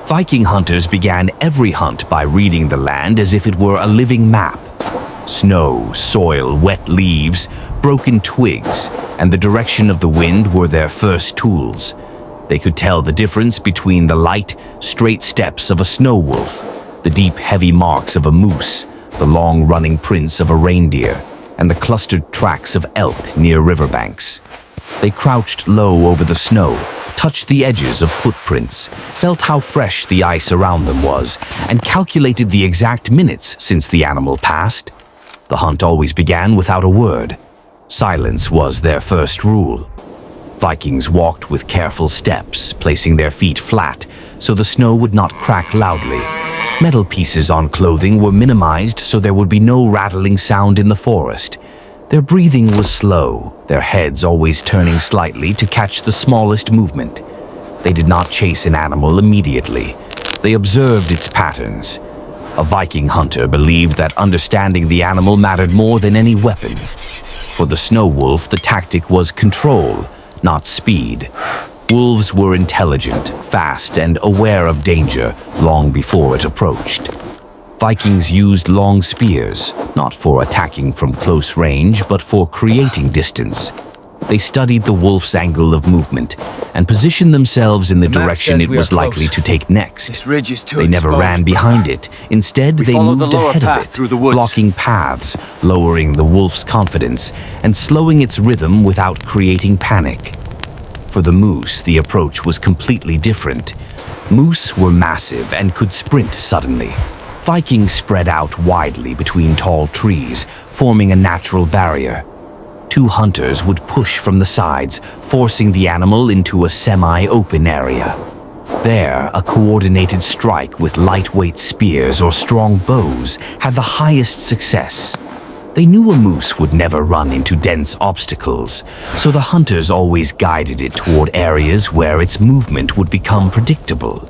Viking hunters began every hunt by reading the land as if it were a living map. Snow, soil, wet leaves, broken twigs, and the direction of the wind were their first tools. They could tell the difference between the light, straight steps of a snow wolf, the deep, heavy marks of a moose, the long-running prints of a reindeer, and the clustered tracks of elk near riverbanks. They crouched low over the snow, touched the edges of footprints, felt how fresh the ice around them was, and calculated the exact minutes since the animal passed. The hunt always began without a word. Silence was their first rule. Vikings walked with careful steps, placing their feet flat so the snow would not crack loudly. Metal pieces on clothing were minimized so there would be no rattling sound in the forest. Their breathing was slow, their heads always turning slightly to catch the smallest movement. They did not chase an animal immediately. They observed its patterns. A Viking hunter believed that understanding the animal mattered more than any weapon. For the snow wolf, the tactic was control, not speed. Wolves were intelligent, fast, and aware of danger long before it approached. Vikings used long spears, not for attacking from close range, but for creating distance. They studied the wolf's angle of movement and positioned themselves in the direction it was likely to take next. This ridge is too They never exposed, ran behind it. Instead, they follow the moved lower ahead of path it, through the woods. blocking paths, lowering the wolf's confidence, and slowing its rhythm without creating panic. For the moose, the approach was completely different. Moose were massive and could sprint suddenly. Vikings spread out widely between tall trees, forming a natural barrier. Two hunters would push from the sides, forcing the animal into a semi-open area. There, a coordinated strike with lightweight spears or strong bows had the highest success. They knew a moose would never run into dense obstacles, so the hunters always guided it toward areas where its movement would become predictable.